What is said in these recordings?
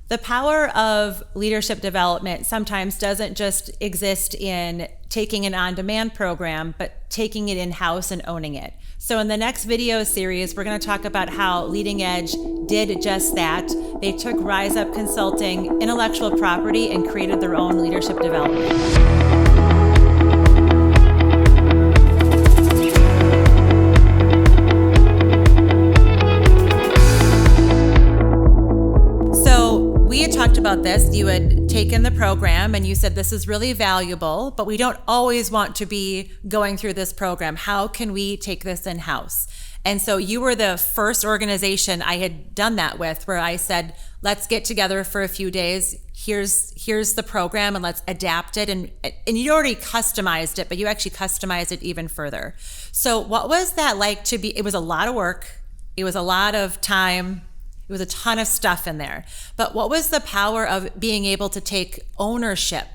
The power of leadership development sometimes doesn't just exist in taking an on-demand program, but taking it in-house and owning it. So in the next video series, we're going to talk about how Leading Edge did just that. They took Rise Up Consulting intellectual property and created their own leadership development. Talked about this. You had taken the program and you said this is really valuable, but we don't always want to be going through this program. How can we take this in-house? And so you were the first organization I had done that with, where I said, let's get together for a few days. Here's the program and let's adapt it. And you already customized it, but you actually customized it even further. So what was that like to be? It was a lot of work. It was a lot of time. It was a ton of stuff in there. But what was the power of being able to take ownership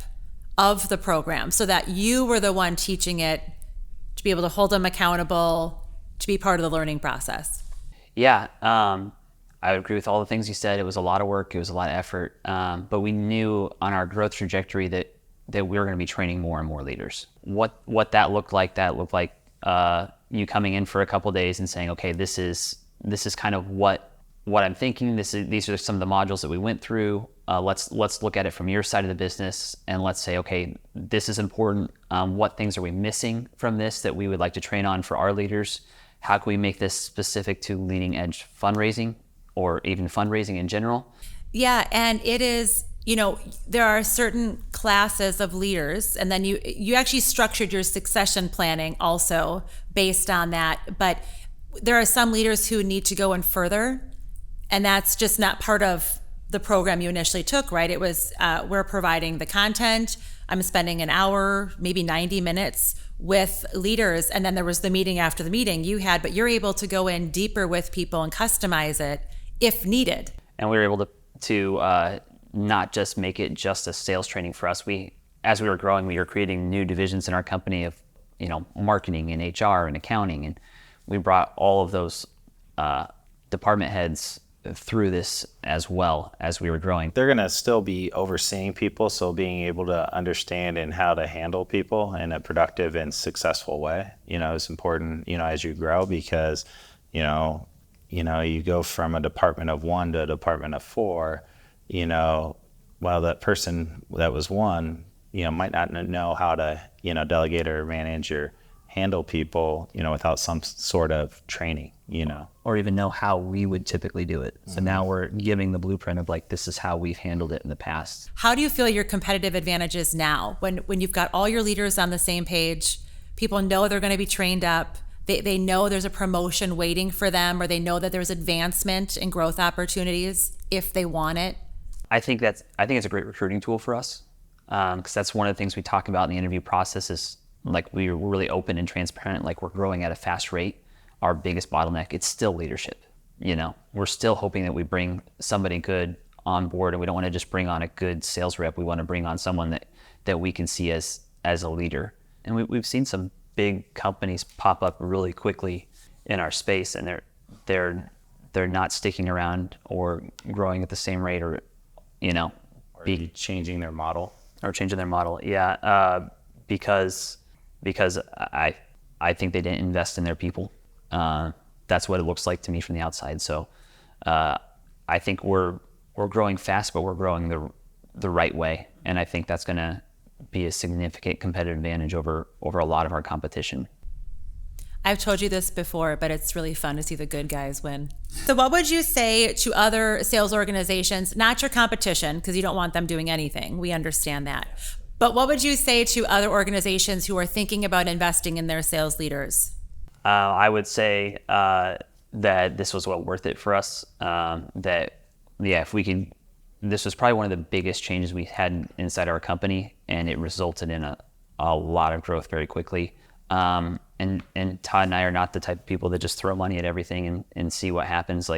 of the program so that you were the one teaching it, to be able to hold them accountable, to be part of the learning process? Yeah, I would agree with all the things you said. It was a lot of work. It was a lot of effort. But we knew on our growth trajectory that we were going to be training more and more leaders. What that looked like you coming in for a couple of days and saying, okay, this is kind of what I'm thinking. These are some of the modules that we went through. Let's look at it from your side of the business, and let's say, okay, this is important. What things are we missing from this that we would like to train on for our leaders? How can we make this specific to leading edge fundraising or even fundraising in general? Yeah, and it is, there are certain classes of leaders, and then you actually structured your succession planning also based on that. But there are some leaders who need to go in further. And that's just not part of the program you initially took, right? It was, we're providing the content. I'm spending an hour, maybe 90 minutes with leaders. And then there was the meeting after the meeting you had, but you're able to go in deeper with people and customize it if needed. And we were able to not just make it just a sales training for us. As we were growing, we were creating new divisions in our company of, marketing and HR and accounting. And we brought all of those department heads through this as well as we were growing. They're going to still be overseeing people, so being able to understand and how to handle people in a productive and successful way, is important, as you grow, because, you go from a department of 1 to a department of 4, well, that person that was 1, might not know how to, delegate or manage or handle people, without some sort of training, Or even know how we would typically do it. So now we're giving the blueprint of this is how we've handled it in the past. How do you feel your competitive advantage is now when you've got all your leaders on the same page, people know they're going to be trained up, they know there's a promotion waiting for them, or they know that there's advancement and growth opportunities if they want it? I think it's a great recruiting tool for us, because that's one of the things we talk about in the interview process is we're really open and transparent, we're growing at a fast rate. Our biggest bottleneck, it's still leadership. We're still hoping that we bring somebody good on board, and we don't want to just bring on a good sales rep. We want to bring on someone that we can see as a leader. And we've seen some big companies pop up really quickly in our space, and they're not sticking around or growing at the same rate, or changing their model. Yeah, because I think they didn't invest in their people. That's what it looks like to me from the outside. So I think we're growing fast, but we're growing the right way, and I think that's going to be a significant competitive advantage over a lot of our competition. I've told you this before, but it's really fun to see the good guys win. So what would you say to other sales organizations, not your competition, because you don't want them doing anything, we understand that, but what would you say to other organizations who are thinking about investing in their sales leaders? I would say that this was well worth it for us. This was probably one of the biggest changes we had inside our company, and it resulted in a lot of growth very quickly. And Todd and I are not the type of people that just throw money at everything and see what happens.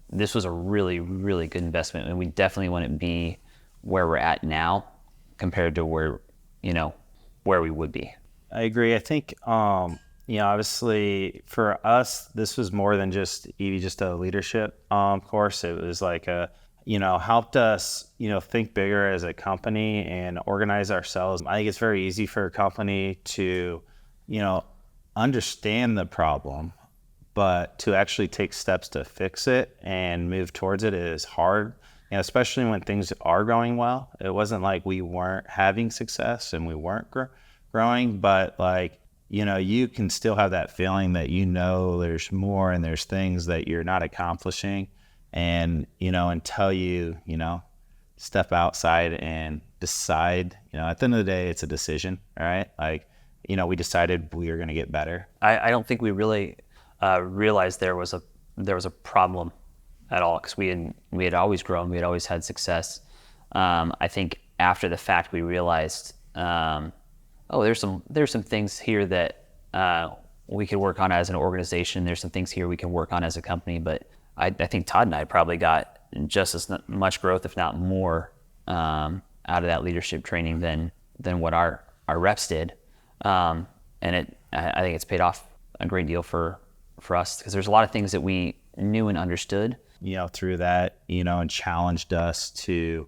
This was a really, really good investment, and we definitely want to be where we're at now compared to where we would be. I agree. I think, obviously for us, this was more than just a leadership course. It was helped us, think bigger as a company and organize ourselves. I think it's very easy for a company to, understand the problem, but to actually take steps to fix it and move towards it is hard. And especially when things are going well. It wasn't like we weren't having success and we weren't growing, but you can still have that feeling that there's more and there's things that you're not accomplishing. And, until you, step outside and decide, at the end of the day, it's a decision, all right? We decided we were going to get better. I don't think we really realized there was a problem at all, because we had always grown, we had always had success. I think after the fact we realized, there's some things here that we could work on as an organization. There's some things here we can work on as a company. But I think Todd and I probably got just as much growth, if not more, out of that leadership training than what our reps did. I think it's paid off a great deal for us, because there's a lot of things that we knew and understood, through that, and challenged us to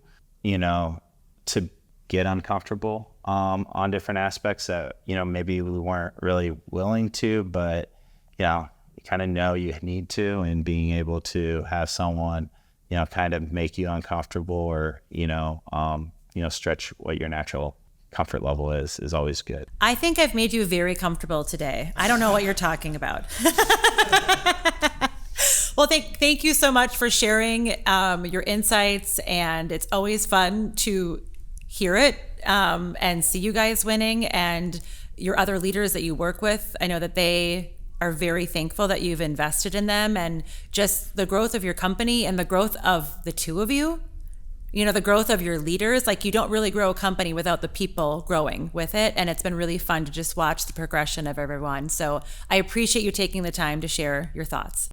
get uncomfortable on different aspects that, maybe we weren't really willing to, but, you kind of know you need to, and being able to have someone, kind of make you uncomfortable or, stretch what your natural comfort level is always good. I think I've made you very comfortable today. I don't know what you're talking about. Well, thank you so much for sharing your insights, and it's always fun to hear it and see you guys winning, and your other leaders that you work with. I know that they are very thankful that you've invested in them, and just the growth of your company and the growth of the two of you, the growth of your leaders. You don't really grow a company without the people growing with it. And it's been really fun to just watch the progression of everyone. So I appreciate you taking the time to share your thoughts.